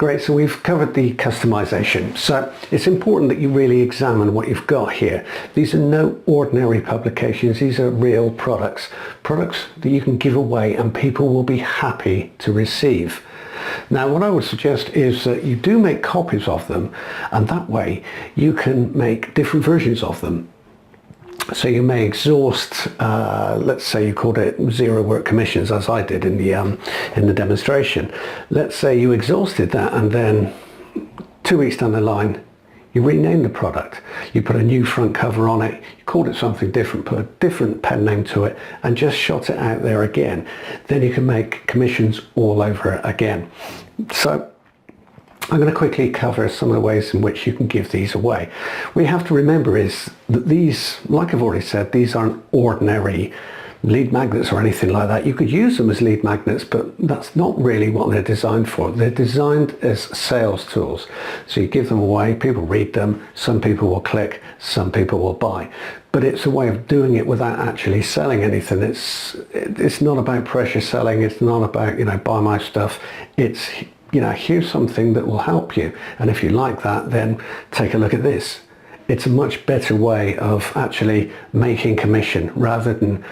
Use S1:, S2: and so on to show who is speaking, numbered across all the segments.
S1: Great, so we've covered the customization. So it's important that you really examine what you've got here. These are no ordinary publications. These are real products that you can give away and people will be happy to receive. Now, what I would suggest is that you do make copies of them, and that way you can make different versions of them. So you may exhaust, let's say you called it zero work commissions, as I did in the demonstration. Let's say you exhausted that, and then 2 weeks down the line, you rename the product. You put a new front cover on it, you called it something different, put a different pen name to it, and just shot it out there again. Then you can make commissions all over it again. So I'm going to quickly cover some of the ways in which you can give these away. What you have to remember is that these, like I've already said, these aren't ordinary lead magnets or anything like that. You could use them as lead magnets, but that's not really what they're designed for. They're designed as sales tools. So you give them away, people read them, some people will click, some people will buy. But it's a way of doing it without actually selling anything. It's not about pressure selling. It's not about, buy my stuff. It's, here's something that will help you. And if you like that, then take a look at this. It's a much better way of actually making commission rather than,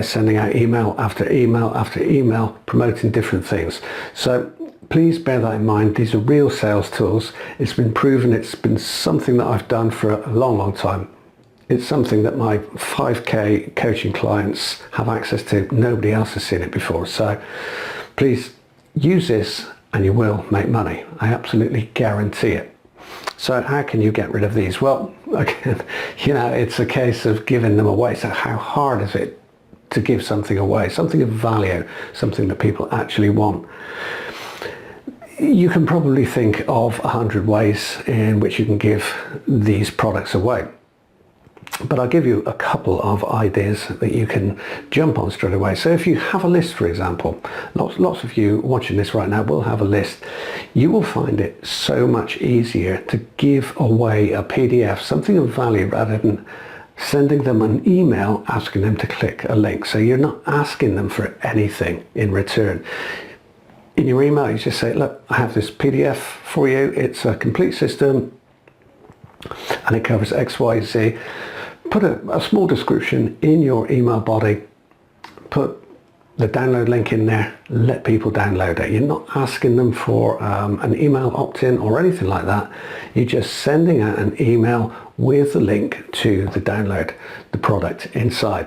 S1: sending out email after email after email, promoting different things. So please bear that in mind. These are real sales tools. It's been proven. It's been something that I've done for a long, long time. It's something that my 5K coaching clients have access to. Nobody else has seen it before. So please use this and you will make money. I absolutely guarantee it. So how can you get rid of these? Well, again, it's a case of giving them away. So how hard is it to give something away? Something of value, something that people actually want. You can probably think of 100 ways in which you can give these products away. But I'll give you a couple of ideas that you can jump on straight away. So if you have a list, for example, lots of you watching this right now will have a list. You will find it so much easier to give away a PDF, something of value, rather than sending them an email asking them to click a link. So you're not asking them for anything in return. In your email, you just say, look, I have this PDF for you. It's a complete system and it covers X, Y, Z. Put a small description in your email body, put the download link in there, let people download it. You're not asking them for an email opt-in or anything like that. You're just sending out an email with the link to the download, the product inside.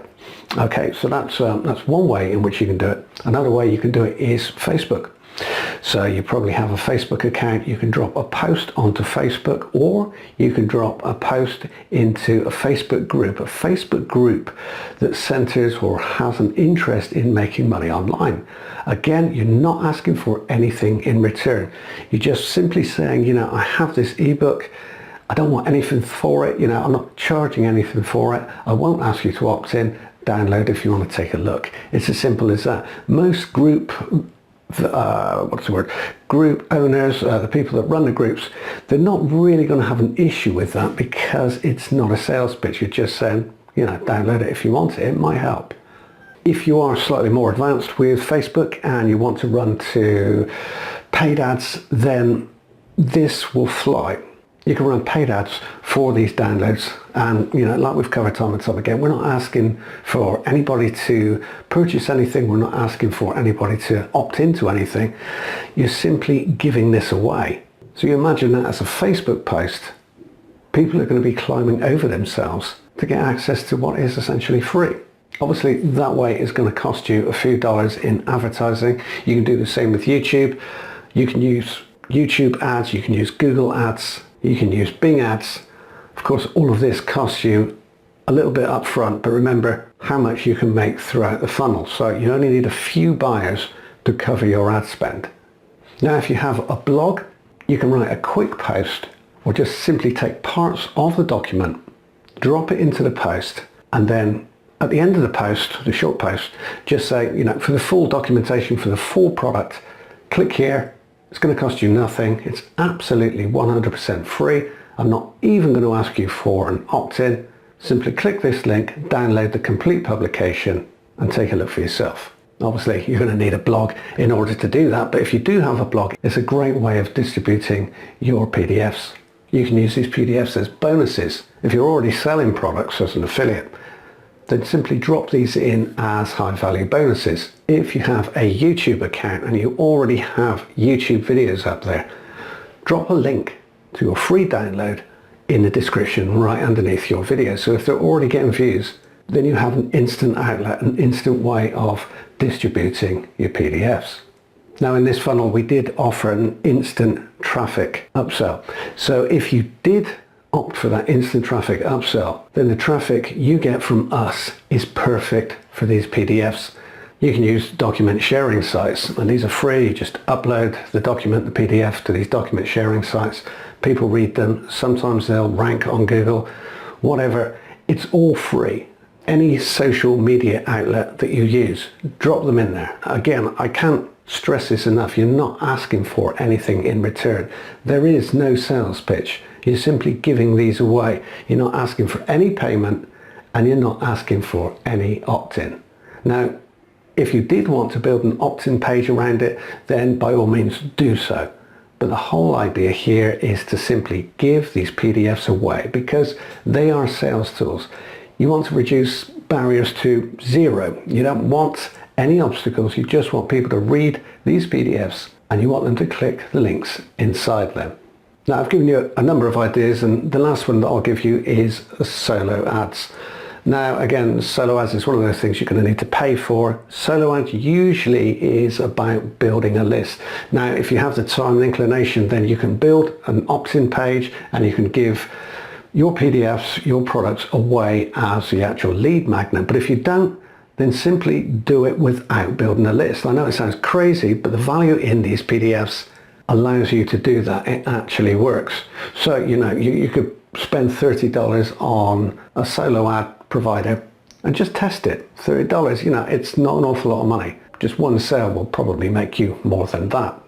S1: Okay, so that's one way in which you can do it. Another way you can do it is Facebook. So you probably have a Facebook account. You can drop a post onto Facebook, or you can drop a post into a Facebook group that centers or has an interest in making money online. Again, you're not asking for anything in return. You're just simply saying, I have this ebook. I don't want anything for it. I'm not charging anything for it. I won't ask you to opt in. Download if you want to take a look. It's as simple as that. Most group group owners, the people that run the groups, they're not really going to have an issue with that, because it's not a sales pitch. You're just saying, download it if you want it. It might help. If you are slightly more advanced with Facebook and you want to run to paid ads, then this will fly. You can run paid ads for these downloads, and like we've covered time and time again, we're not asking for anybody to purchase anything. We're not asking for anybody to opt into anything. You're simply giving this away. So you imagine that as a Facebook post, people are going to be climbing over themselves to get access to what is essentially free. Obviously, that way is going to cost you a few dollars in advertising. You can do the same with YouTube. You can use YouTube ads, you can use Google ads, you can use Bing ads. Of course, all of this costs you a little bit up front, but remember how much you can make throughout the funnel. So you only need a few buyers to cover your ad spend. Now, if you have a blog, you can write a quick post, or just simply take parts of the document, drop it into the post, and then at the end of the post, the short post, just say, for the full documentation for the full product, click here. It's going to cost you nothing. It's absolutely 100% free. I'm not even going to ask you for an opt-in. Simply click this link, download the complete publication, and take a look for yourself. Obviously, you're going to need a blog in order to do that, but if you do have a blog, it's a great way of distributing your PDFs. You can use these PDFs as bonuses. If you're already selling products as an affiliate, then simply drop these in as high-value bonuses. If you have a YouTube account and you already have YouTube videos up there, drop a link to a free download in the description right underneath your video. So if they're already getting views, then you have an instant outlet, an instant way of distributing your PDFs. Now in this funnel, we did offer an instant traffic upsell. So if you did opt for that instant traffic upsell, then the traffic you get from us is perfect for these PDFs. You can use document sharing sites, and these are free. You just upload the document, the PDF, to these document sharing sites. People read them. Sometimes they'll rank on Google, whatever. It's all free. Any social media outlet that you use, drop them in there. Again, I can't stress this enough. You're not asking for anything in return. There is no sales pitch. You're simply giving these away. You're not asking for any payment, and you're not asking for any opt-in. Now, if you did want to build an opt-in page around it, then by all means do so. But the whole idea here is to simply give these PDFs away because they are sales tools. You want to reduce barriers to zero. You don't want any obstacles. You just want people to read these PDFs and you want them to click the links inside them. Now I've given you a number of ideas, and the last one that I'll give you is solo ads. Now again, solo ads is one of those things you're going to need to pay for. Solo ads usually is about building a list. Now if you have the time and inclination, then you can build an opt-in page and you can give your PDFs, your products away as the actual lead magnet. But if you don't, then simply do it without building a list. I know it sounds crazy, but the value in these PDFs allows you to do that. It actually works. So, you could spend $30 on a solo ad provider and just test it. $30, it's not an awful lot of money. Just one sale will probably make you more than that.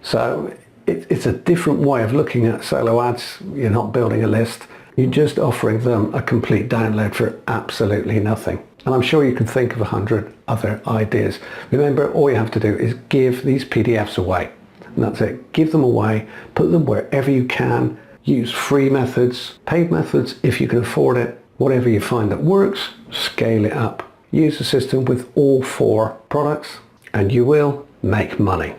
S1: So it's a different way of looking at solo ads. You're not building a list. You're just offering them a complete download for absolutely nothing. And I'm sure you can think of 100 other ideas. Remember, all you have to do is give these PDFs away. And that's it. Give them away. Put them wherever you can. Use free methods, paid methods if you can afford it. Whatever you find that works, scale it up. Use the system with all 4 products and you will make money.